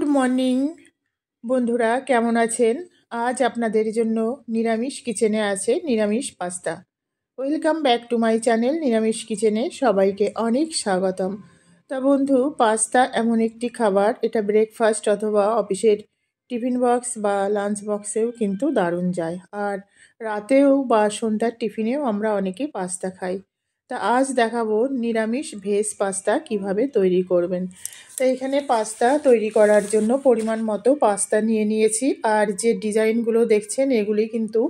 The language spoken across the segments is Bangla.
গুড মর্নিং বন্ধুরা, কেমন আছেন? আজ আপনাদের জন্য নিরামিষ কিচেনে আছে নিরামিষ pasta. Welcome back to my channel নিরামিষ কিচেনে সবাইকে অনেক স্বাগতম। তা বন্ধু, পাস্তা এমন একটি খাবার, এটা ব্রেকফাস্ট অথবা অফিসের টিফিন বক্স বা লাঞ্চ বক্সেও কিন্তু দারুণ যায়। আর রাতেও বা সন্ধ্যার টিফিনেও আমরা অনেকে পাস্তা খাই। তা আজ দেখাবো নিরামিষ ভেজ পাস্তা কিভাবে তৈরি করবেন। তো এখানে পাস্তা তৈরি করার জন্য পরিমাণ মতো পাস্তা নিয়ে নিয়েছি। আর যে ডিজাইনগুলো দেখছেন এগুলি কিন্তু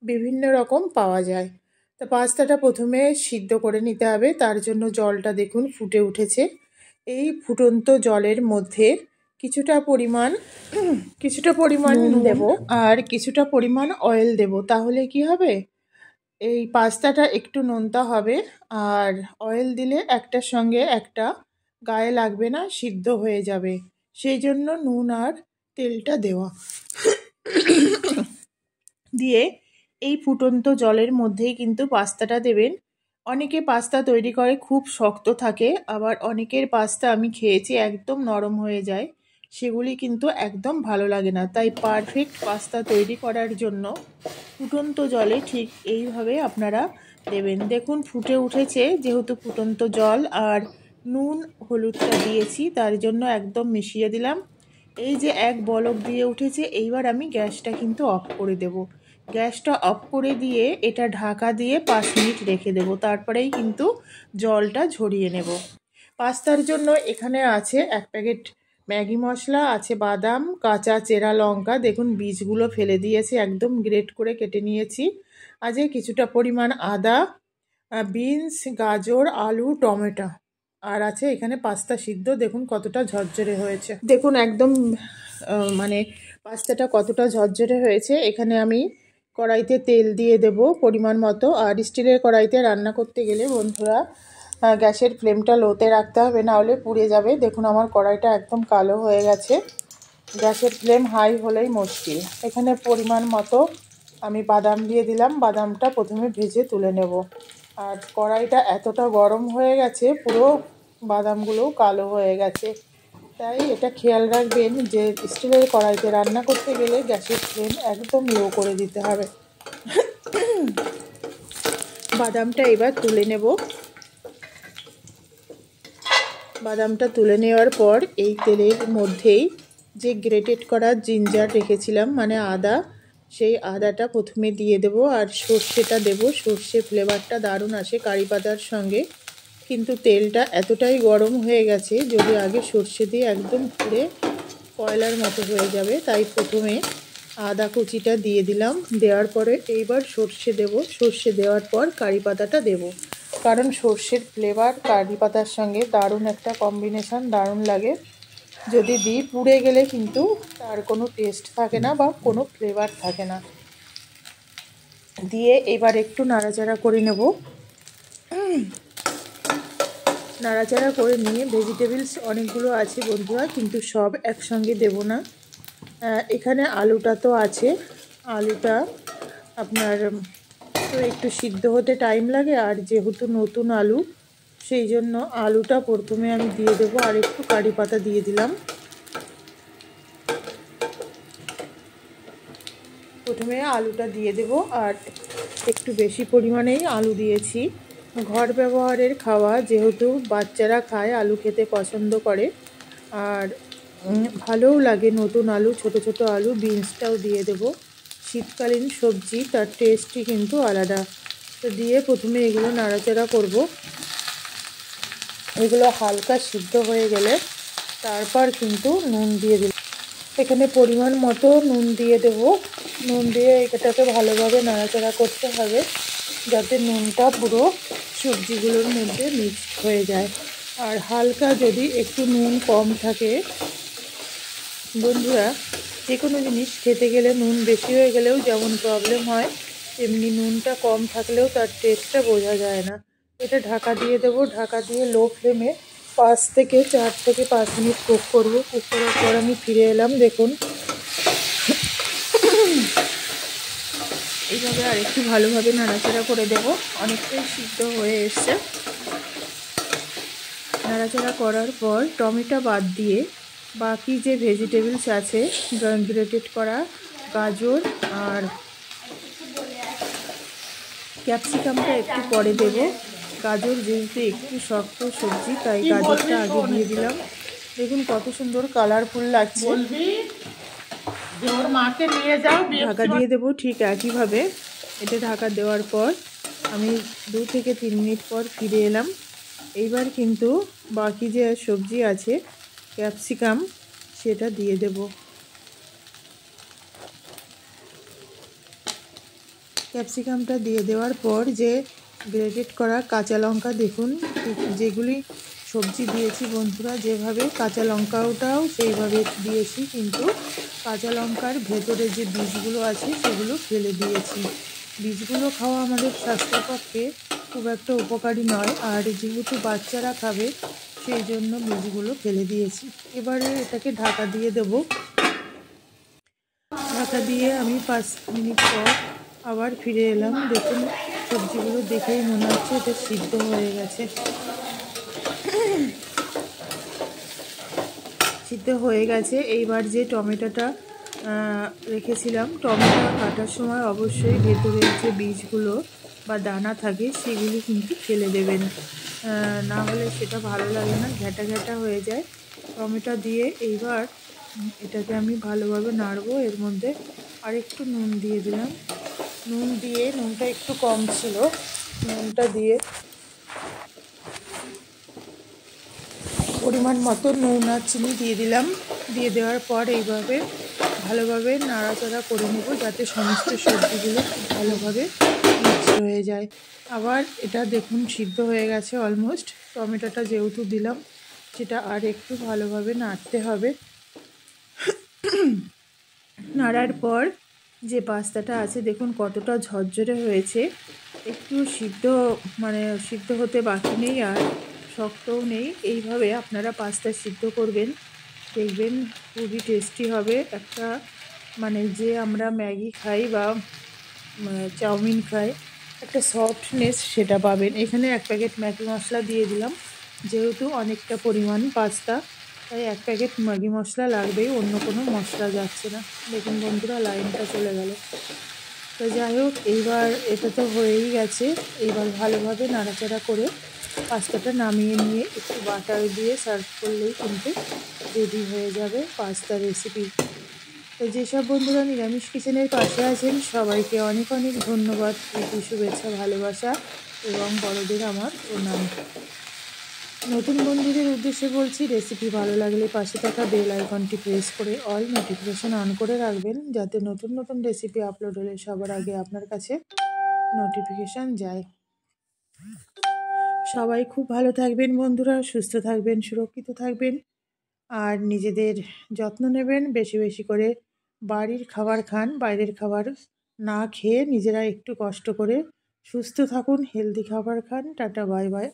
বিভিন্ন রকম পাওয়া যায়। তা পাস্তাটা প্রথমে সিদ্ধ করে নিতে হবে। তার জন্য জলটা দেখুন ফুটে উঠেছে। এই ফুটন্ত জলের মধ্যে কিছুটা পরিমাণ নুন দেব আর কিছুটা পরিমাণ অয়েল দেব। তাহলে কি হবে, এই পাস্তাটা একটু নোনতা হবে। আর অয়েল দিলে একটার সঙ্গে একটা গায়ে লাগবে না, সিদ্ধ হয়ে যাবে। সেই জন্য নুন আর তেলটা দেওয়া। দিয়ে এই ফুটন্ত জলের মধ্যেই কিন্তু পাস্তাটা দেবেন। অনেকে পাস্তা তৈরি করে খুব শক্ত থাকে, আবার অনেকের পাস্তা আমি খেয়েছি একদম নরম হয়ে যায়, সেগুলি কিন্তু একদম ভালো লাগে না। তাই পারফেক্ট পাস্তা তৈরি করার জন্য ফুটন্ত জলে ঠিক এইভাবে আপনারা দেবেন। দেখুন ফুটে উঠেছে, যেহেতু ফুটন্ত জল আর নুন হলুদটা দিয়েছি তার জন্য একদম মিশিয়ে দিলাম। এই যে এক বলক দিয়ে উঠেছে, এইবার আমি গ্যাসটা কিন্তু অফ করে দেব। গ্যাসটা অফ করে দিয়ে এটা ঢাকা দিয়ে 5 মিনিট রেখে দেব, তারপরেই কিন্তু জলটা ঝরিয়ে নেব। পাস্তার জন্য এখানে আছে 1 প্যাকেট ম্যাগি মশলা, আছে বাদাম, কাঁচা চেরা লঙ্কা, দেখুন বীজগুলো ফেলে দিয়েছি, একদম গ্রেট করে কেটে নিয়েছি। আছে কিছুটা পরিমাণ আদা, বিনস, গাজর, আলু, টমেটো, আর আছে এখানে পাস্তা সিদ্ধ। দেখুন কতটা ঝরঝরে হয়েছে, দেখুন একদম মানে পাস্তাটা কতটা ঝরঝরে হয়েছে। এখানে আমি কড়াইতে তেল দিয়ে দেব পরিমাণ মতো। আর স্টিলের কড়াইতে রান্না করতে গেলে বন্ধুরা গ্যাসের ফ্লেমটা লোতে রাখতে হবে, না হলে পুড়ে যাবে। দেখুন আমার কড়াইটা একদম কালো হয়ে গেছে, গ্যাসের ফ্লেম হাই হলেই মুশকিল। এখানে পরিমাণ মতো আমি বাদাম দিয়ে দিলাম, বাদামটা প্রথমে ভেজে তুলে নেব। আর কড়াইটা এতটা গরম হয়ে গেছে, পুরো বাদামগুলো কালো হয়ে গেছে। তাই এটা খেয়াল রাখবেন যে স্টিলের কড়াইতে রান্না করতে গেলে গ্যাসের ফ্লেম একদম লো করে দিতে হবে। বাদামটা এবার তুলে নেব। বাদামটা তুলে নেওয়ার পর এই তেলের মধ্যেই যে গ্রেটেড করা জিঞ্জার রেখেছিলাম, মানে আদা, সেই আদাটা প্রথমে দিয়ে দেব। আর সর্ষেটা দেব, সর্ষে ফ্লেভারটা দারুণ আসে কারি পাতার সঙ্গে। কিন্তু তেলটা এতটাই গরম হয়ে গেছে, যদি আগে সর্ষে দিয়ে একদম পুড়ে কয়লার মতো হয়ে যাবে। তাই প্রথমে আদা কুচিটা দিয়ে দিলাম, দেওয়ার পরে এইবার সর্ষে দেব। সর্ষে দেওয়ার পর কারি পাতাটা দেব, কারণ সর্ষের ফ্লেভার কারি পাতার সঙ্গে দারুণ একটা কম্বিনেশান, দারুণ লাগে। যদি দিই পুড়ে গেলে কিন্তু তার কোনো টেস্ট থাকে না বা কোনো ফ্লেভার থাকে না। দিয়ে এবার একটু নাড়াচাড়া করে নেব। নাড়াচাড়া করে নিয়ে ভেজিটেবলস অনেকগুলো আছে বন্ধুরা, কিন্তু সব একসঙ্গে দেব না। এখানে আলুটা তো আছে, আলুটা আপনার তো একটু সিদ্ধ হতে টাইম লাগে। আর যেহেতু নতুন আলু, সেই জন্য আলুটা প্রথমে আমি দিয়ে দেব। আর একটু কারি পাতা দিয়ে দিলাম। প্রথমে আলুটা দিয়ে দেব, আর একটু বেশি পরিমাণেই আলু দিয়েছি। ঘর ব্যবহারের খাওয়া, যেহেতু বাচ্চারা খায়, আলু খেতে পছন্দ করে, আর ভালোও লাগে নতুন আলু, ছোট ছোট আলু। বিনসটাও দিয়ে দেব, শীতকালীন সবজি, তার টেস্টই কিন্তু আলাদা। তো দিয়ে প্রথমে এগুলো নাড়াচাড়া করব। এগুলো হালকা সিদ্ধ হয়ে গেলে তারপর কিন্তু নুন দিয়ে দেব। এখানে পরিমাণ মতো নুন দিয়ে দেব। নুন দিয়ে এটাকে ভালোভাবে নাড়াচাড়া করতে হবে, যাতে নুনটা পুরো সবজিগুলোর মধ্যে মিক্সড হয়ে যায়। আর হালকা যদি একটু নুন কম থাকে বন্ধুরা, যে কোনো জিনিস খেতে গেলে নুন বেশি হয়ে গেলেও যেমন প্রবলেম হয়, তেমনি নুনটা কম থাকলেও তার টেস্টটা বোঝা যায় না। এটা ঢাকা দিয়ে দেবো। ঢাকা দিয়ে লো ফ্লেমে 4 থেকে 5 মিনিট কুক করবো। কুক করার পর আমি ফিরে এলাম। দেখুন এইভাবে আর একটু ভালোভাবে নাড়াচাড়া করে দেব। অনেকটাই সিদ্ধ হয়ে এসছে। নাড়াচাড়া করার পর টমেটো বাদ দিয়ে বাকি যে ভেজিটেবলস আছে গ্রেটেড করা গাজর আর ক্যাপসিকামটা একটু পরে দেব। গাজর যেহেতু একটু শক্ত সবজি তাই গাজরটা আগে দিয়ে দিলাম। দেখুন কত সুন্দর কালারফুল লাগছে। ঢাকা দিয়ে দেবো ঠিক একইভাবে। এটা ঢাকা দেওয়ার পর আমি 2 থেকে 3 মিনিট পর ফিরে এলাম। এইবার কিন্তু বাকি যে সবজি আছে ক্যাপসিকাম সেটা দিয়ে দেব। ক্যাপসিকামটা দিয়ে দেওয়ার পর যে গ্রেটেড করা কাঁচা লঙ্কা, দেখুন যেগুলি সবজি দিয়েছি বন্ধুরা যেভাবে কাঁচা লঙ্কাটাও সেইভাবে দিয়েছি, কিন্তু কাঁচা লঙ্কার ভেতরে যে বীজগুলো আছে সেগুলো ফেলে দিয়েছি। বীজগুলো খাওয়া আমাদের স্বাস্থ্যের পক্ষে খুব একটা উপকারী নয়, আর যেহেতু বাচ্চারা খাবে সেই জন্য বীজগুলো ফেলে দিয়েছি। এবারে এটাকে ঢাকা দিয়ে দেব। ঢাকা দিয়ে আমি 5 মিনিট পর আবার ফিরে এলাম। দেখুন সবজিগুলো দেখেই মনে হচ্ছে এটা সিদ্ধ হয়ে গেছে। সিদ্ধ হয়ে গেছে। এইবার যে টমেটোটা রেখেছিলাম, টমেটো কাটার সময় অবশ্যই ভেতরের যে বীজগুলো বা দানা থাকে সেগুলি কিন্তু ফেলে দেবেন, না হলে সেটা ভালো লাগে না, ঘ্যাটা ঘ্যাটা হয়ে যায়। টমেটো দিয়ে এইবার এটাকে আমি ভালোভাবে নাড়বো। এর মধ্যে আরেকটু নুন দিয়ে দিলাম। নুন দিয়ে, নুনটা একটু কম ছিল, নুনটা দিয়ে পরিমাণ মতো নুন আর চিনি দিয়ে দিলাম। দিয়ে দেওয়ার পর এইভাবে ভালোভাবে নাড়াচাড়া করে নেব যাতে সমস্ত সবজিগুলো খুব ভালোভাবে মিক্সড হয়ে যায়। আবার এটা দেখুন সিদ্ধ হয়ে গেছে অলমোস্ট। টমেটোটা যেহেতু দিলাম সেটা আর একটু ভালোভাবে নাড়তে হবে। নাড়ার পর যে পাস্তাটা আছে দেখুন কতটা ঝরঝরে হয়েছে, একটু সিদ্ধ হতে বাকি নেই আর শক্তও নেই। এইভাবে আপনারা পাস্তা সিদ্ধ করবেন, দেখবেন খুবই টেস্টি হবে। একটা যে আমরা ম্যাগি খাই বা চাউমিন খাই একটা সফটনেস সেটা পাবেন। এখানে 1 প্যাকেট ম্যাগি মশলা দিয়ে দিলাম, যেহেতু অনেকটা পরিমাণ পাস্তা তাই 1 প্যাকেট ম্যাগি মশলা লাগবেই, অন্য কোনো মশলা যাচ্ছে না। দেখুন বন্ধুরা লাইনটা চলে গেল। তো যাই হোক, এইবার এটা তো হয়েই গেছে। এইবার ভালোভাবে নাড়াচাড়া করে পাস্তাটা নামিয়ে নিয়ে একটু বাটার দিয়ে সার্ভ করলেই কিন্তু রেডি হয়ে যাবে পাস্তা রেসিপি। তো যেসব বন্ধুরা নিরামিষ কিচেনের পাশে আছেন সবাইকে অনেক অনেক ধন্যবাদ, প্রীতি, শুভেচ্ছা, ভালোবাসা এবং বড়দের আমার প্রণাম। নতুন বন্ধুদের উদ্দেশ্যে বলছি, রেসিপি ভালো লাগলে পাশে থাকা বেল আইকনটি প্রেস করে অল নোটিফিকেশন অন করে রাখবেন, যাতে নতুন নতুন রেসিপি আপলোড হলে সবার আগে আপনার কাছে নোটিফিকেশান যায়। সবাই খুব ভালো থাকবেন বন্ধুরা, সুস্থ থাকবেন, সুরক্ষিত থাকবেন আর নিজেদের যত্ন নেবেন। বেশি বেশি করে বাড়ির খাবার খান, বাইরের খাবার না খেয়ে নিজেরা একটু কষ্ট করে সুস্থ থাকুন, হেলদি খাবার খান। Tata, bye bye.